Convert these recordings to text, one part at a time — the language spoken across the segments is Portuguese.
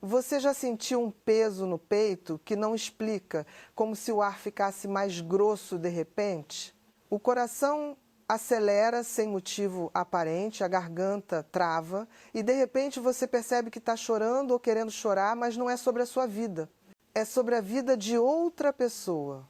Você já sentiu um peso no peito que não explica, como se o ar ficasse mais grosso de repente? O coração acelera sem motivo aparente, a garganta trava e de repente você percebe que está chorando ou querendo chorar, mas não é sobre a sua vida. É sobre a vida de outra pessoa.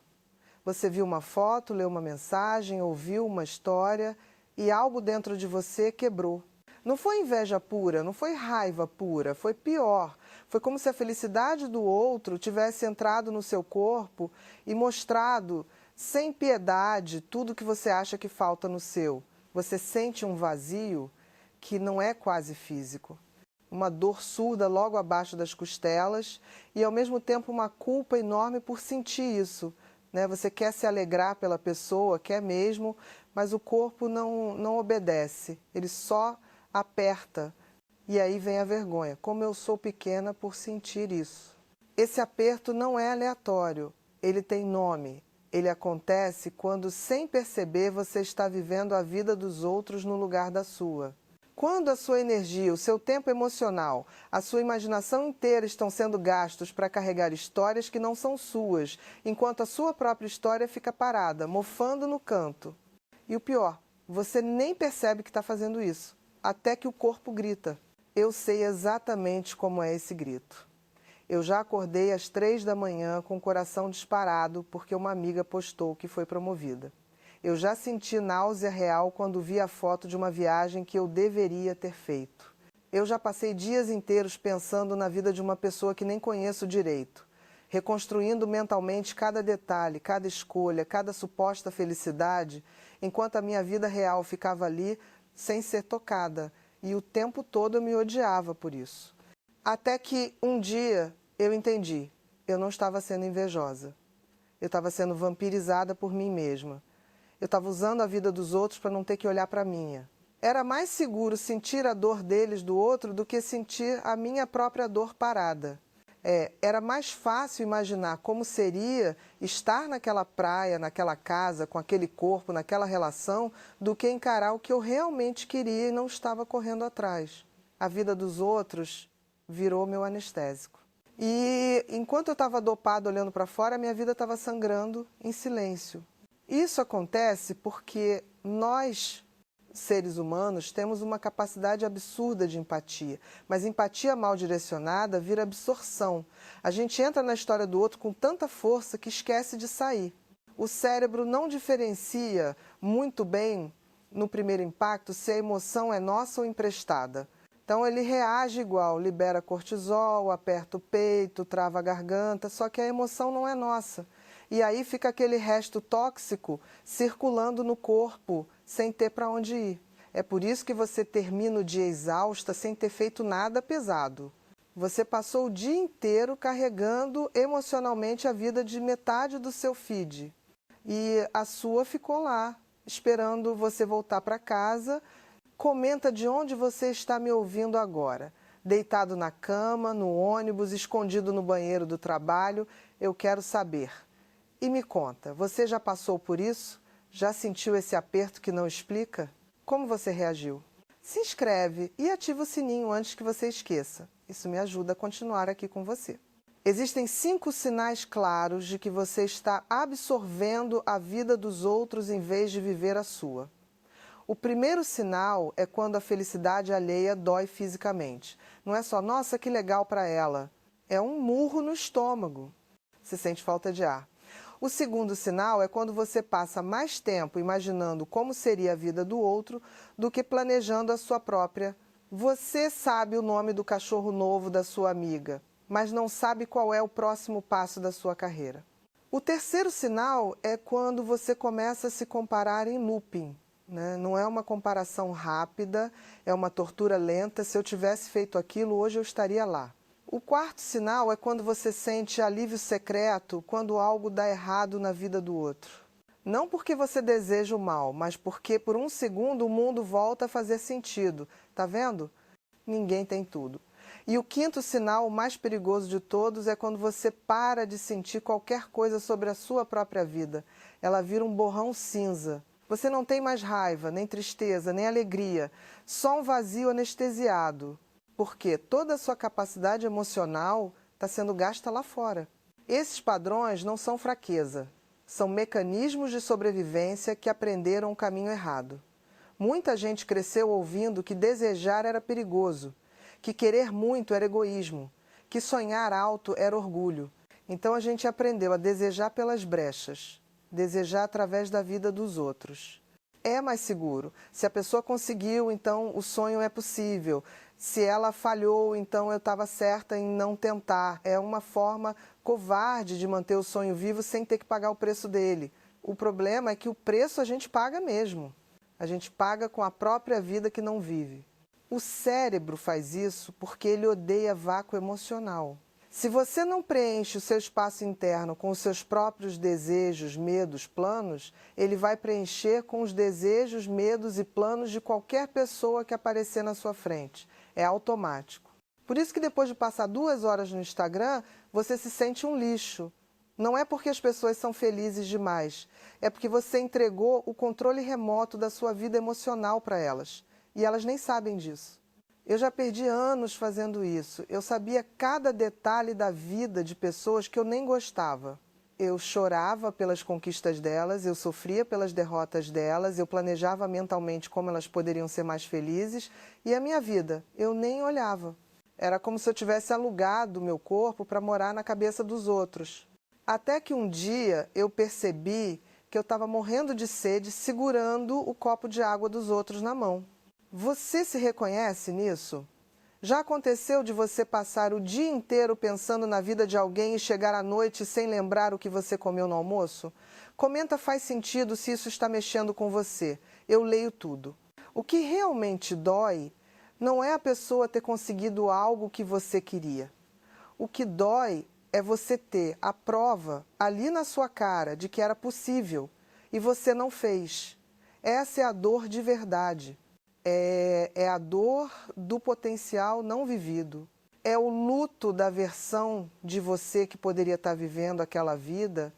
Você viu uma foto, leu uma mensagem, ouviu uma história e algo dentro de você quebrou. Não foi inveja pura, não foi raiva pura, foi pior. Foi como se a felicidade do outro tivesse entrado no seu corpo e mostrado, sem piedade, tudo que você acha que falta no seu. Você sente um vazio que não é quase físico. Uma dor surda logo abaixo das costelas e, ao mesmo tempo, uma culpa enorme por sentir isso. Você quer se alegrar pela pessoa, quer mesmo, mas o corpo não obedece, ele só aperta. E aí vem a vergonha, como eu sou pequena por sentir isso. Esse aperto não é aleatório, ele tem nome. Ele acontece quando, sem perceber, você está vivendo a vida dos outros no lugar da sua. Quando a sua energia, o seu tempo emocional, a sua imaginação inteira estão sendo gastos para carregar histórias que não são suas, enquanto a sua própria história fica parada, mofando no canto. E o pior, você nem percebe que está fazendo isso, até que o corpo grita. Eu sei exatamente como é esse grito. Eu já acordei às 3 da manhã com o coração disparado porque uma amiga postou que foi promovida. Eu já senti náusea real quando vi a foto de uma viagem que eu deveria ter feito. Eu já passei dias inteiros pensando na vida de uma pessoa que nem conheço direito, reconstruindo mentalmente cada detalhe, cada escolha, cada suposta felicidade, enquanto a minha vida real ficava ali sem ser tocada, e o tempo todo eu me odiava por isso. Até que um dia eu entendi, eu não estava sendo invejosa, eu estava sendo vampirizada por mim mesma. Eu estava usando a vida dos outros para não ter que olhar para a minha. Era mais seguro sentir a dor deles do outro do que sentir a minha própria dor parada. Era mais fácil imaginar como seria estar naquela praia, naquela casa, com aquele corpo, naquela relação, do que encarar o que eu realmente queria e não estava correndo atrás. A vida dos outros virou meu anestésico. E enquanto eu estava dopada olhando para fora, a minha vida estava sangrando em silêncio. Isso acontece porque nós, seres humanos, temos uma capacidade absurda de empatia, mas empatia mal direcionada vira absorção. A gente entra na história do outro com tanta força que esquece de sair. O cérebro não diferencia muito bem, no primeiro impacto, se a emoção é nossa ou emprestada. Então ele reage igual, libera cortisol, aperta o peito, trava a garganta, só que a emoção não é nossa. E aí fica aquele resto tóxico circulando no corpo, sem ter para onde ir. É por isso que você termina o dia exausta sem ter feito nada pesado. Você passou o dia inteiro carregando emocionalmente a vida de metade do seu feed. E a sua ficou lá, esperando você voltar para casa. Comenta de onde você está me ouvindo agora. Deitado na cama, no ônibus, escondido no banheiro do trabalho, eu quero saber. E me conta, você já passou por isso? Já sentiu esse aperto que não explica? Como você reagiu? Se inscreve e ativa o sininho antes que você esqueça. Isso me ajuda a continuar aqui com você. Existem 5 sinais claros de que você está absorvendo a vida dos outros em vez de viver a sua. O primeiro sinal é quando a felicidade alheia dói fisicamente. Não é só, nossa, que legal para ela. É um murro no estômago. Você sente falta de ar. O segundo sinal é quando você passa mais tempo imaginando como seria a vida do outro do que planejando a sua própria. Você sabe o nome do cachorro novo da sua amiga, mas não sabe qual é o próximo passo da sua carreira. O terceiro sinal é quando você começa a se comparar em looping. Não é uma comparação rápida, é uma tortura lenta. Se eu tivesse feito aquilo, hoje eu estaria lá. O quarto sinal é quando você sente alívio secreto quando algo dá errado na vida do outro. Não porque você deseja o mal, mas porque por um segundo o mundo volta a fazer sentido. Tá vendo? Ninguém tem tudo. E o quinto sinal, o mais perigoso de todos, é quando você para de sentir qualquer coisa sobre a sua própria vida. Ela vira um borrão cinza. Você não tem mais raiva, nem tristeza, nem alegria, só um vazio anestesiado. porque toda a sua capacidade emocional está sendo gasta lá fora. Esses padrões não são fraqueza, são mecanismos de sobrevivência que aprenderam o caminho errado. Muita gente cresceu ouvindo que desejar era perigoso, que querer muito era egoísmo, que sonhar alto era orgulho. Então a gente aprendeu a desejar pelas brechas, desejar através da vida dos outros. É mais seguro. Se a pessoa conseguiu, então o sonho é possível. Se ela falhou, então eu estava certa em não tentar. É uma forma covarde de manter o sonho vivo sem ter que pagar o preço dele. O problema é que o preço a gente paga mesmo. A gente paga com a própria vida que não vive. O cérebro faz isso porque ele odeia vácuo emocional. Se você não preenche o seu espaço interno com os seus próprios desejos, medos, planos, ele vai preencher com os desejos, medos e planos de qualquer pessoa que aparecer na sua frente. É automático. Por isso que depois de passar 2 horas no Instagram, você se sente um lixo. Não é porque as pessoas são felizes demais, é porque você entregou o controle remoto da sua vida emocional para elas. E elas nem sabem disso. Eu já perdi anos fazendo isso. Eu sabia cada detalhe da vida de pessoas que eu nem gostava. Eu chorava pelas conquistas delas, eu sofria pelas derrotas delas, eu planejava mentalmente como elas poderiam ser mais felizes. E a minha vida, eu nem olhava. Era como se eu tivesse alugado o meu corpo para morar na cabeça dos outros. Até que um dia eu percebi que eu estava morrendo de sede segurando o copo de água dos outros na mão. Você se reconhece nisso? Já aconteceu de você passar o dia inteiro pensando na vida de alguém e chegar à noite sem lembrar o que você comeu no almoço? Comenta faz sentido se isso está mexendo com você. Eu leio tudo. O que realmente dói não é a pessoa ter conseguido algo que você queria. O que dói é você ter a prova ali na sua cara de que era possível e você não fez. Essa é a dor de verdade. É a dor do potencial não vivido. É o luto da versão de você que poderia estar vivendo aquela vida,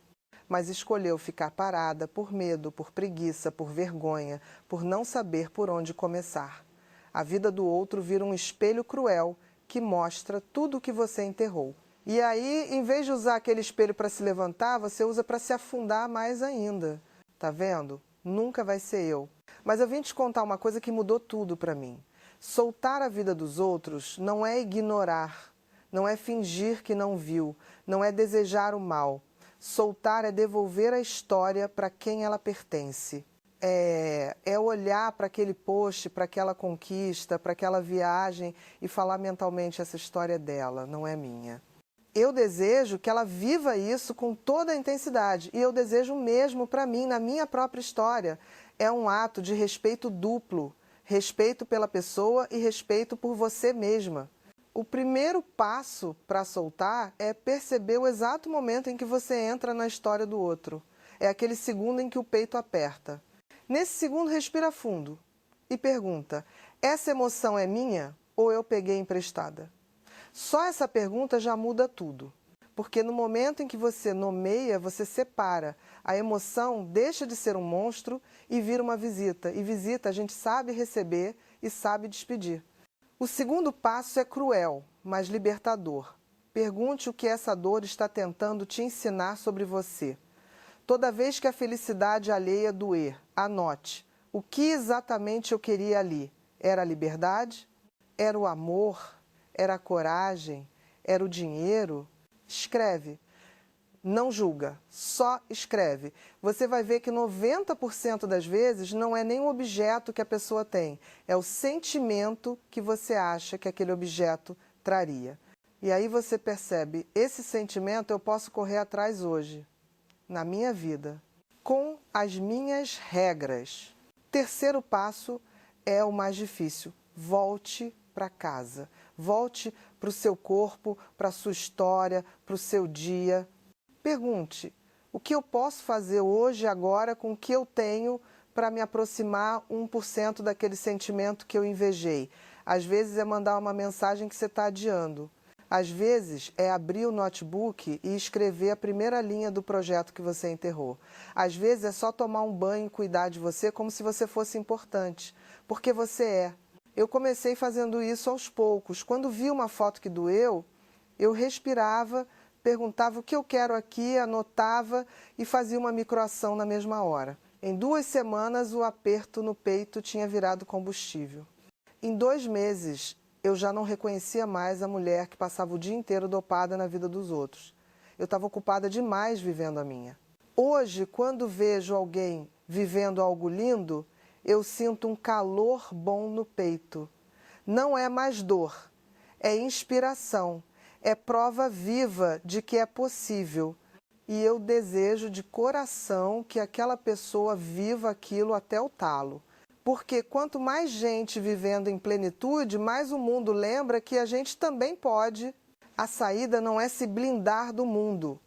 mas escolheu ficar parada por medo, por preguiça, por vergonha, por não saber por onde começar. A vida do outro vira um espelho cruel que mostra tudo o que você enterrou. E aí, em vez de usar aquele espelho para se levantar, você usa para se afundar mais ainda. Tá vendo? Nunca vai ser eu. Mas eu vim te contar uma coisa que mudou tudo para mim. Soltar a vida dos outros não é ignorar, não é fingir que não viu, não é desejar o mal. Soltar é devolver a história para quem ela pertence. É olhar para aquele post, para aquela conquista, para aquela viagem e falar mentalmente: essa história é dela, não é minha. Eu desejo que ela viva isso com toda a intensidade e eu desejo o mesmo para mim, na minha própria história. É um ato de respeito duplo, respeito pela pessoa e respeito por você mesma. O primeiro passo para soltar é perceber o exato momento em que você entra na história do outro. É aquele segundo em que o peito aperta. Nesse segundo, respira fundo e pergunta: essa emoção é minha ou eu peguei emprestada? Só essa pergunta já muda tudo. Porque no momento em que você nomeia, você separa. A emoção deixa de ser um monstro e vira uma visita. E visita a gente sabe receber e sabe despedir. O segundo passo é cruel, mas libertador. Pergunte o que essa dor está tentando te ensinar sobre você. Toda vez que a felicidade alheia doer, anote: o que exatamente eu queria ali? Era a liberdade? Era o amor? Era a coragem? Era o dinheiro? Escreve. Não julga, só escreve. Você vai ver que 90% das vezes não é nem o objeto que a pessoa tem, é o sentimento que você acha que aquele objeto traria. E aí você percebe: esse sentimento eu posso correr atrás hoje, na minha vida, com as minhas regras. Terceiro passo é o mais difícil: volte para casa. Volte para o seu corpo, para a sua história, para o seu dia. Pergunte: o que eu posso fazer hoje, agora, com o que eu tenho para me aproximar 1% daquele sentimento que eu invejei? Às vezes é mandar uma mensagem que você está adiando. Às vezes é abrir o notebook e escrever a primeira linha do projeto que você enterrou. Às vezes é só tomar um banho e cuidar de você como se você fosse importante, porque você é. Eu comecei fazendo isso aos poucos. Quando vi uma foto que doeu, eu respirava, perguntava o que eu quero aqui, anotava e fazia uma microação na mesma hora. Em 2 semanas, o aperto no peito tinha virado combustível. Em 2 meses, eu já não reconhecia mais a mulher que passava o dia inteiro dopada na vida dos outros. Eu estava ocupada demais vivendo a minha. Hoje, quando vejo alguém vivendo algo lindo, eu sinto um calor bom no peito. Não é mais dor, é inspiração, é prova viva de que é possível. E eu desejo de coração que aquela pessoa viva aquilo até o talo. Porque quanto mais gente vivendo em plenitude, mais o mundo lembra que a gente também pode. A saída não é se blindar do mundo,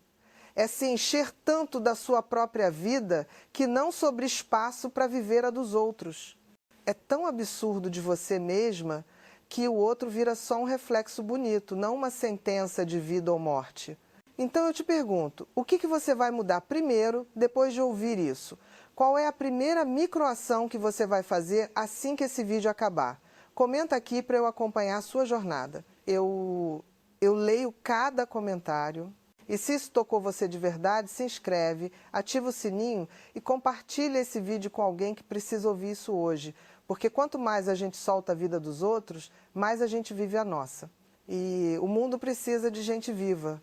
é se encher tanto da sua própria vida que não sobra espaço para viver a dos outros. É tão absurdo de você mesma que o outro vira só um reflexo bonito, não uma sentença de vida ou morte. Então eu te pergunto, o que você vai mudar primeiro depois de ouvir isso? Qual é a primeira microação que você vai fazer assim que esse vídeo acabar? Comenta aqui para eu acompanhar a sua jornada. Eu leio cada comentário. E se isso tocou você de verdade, se inscreve, ativa o sininho e compartilha esse vídeo com alguém que precisa ouvir isso hoje. Porque quanto mais a gente solta a vida dos outros, mais a gente vive a nossa. E o mundo precisa de gente viva.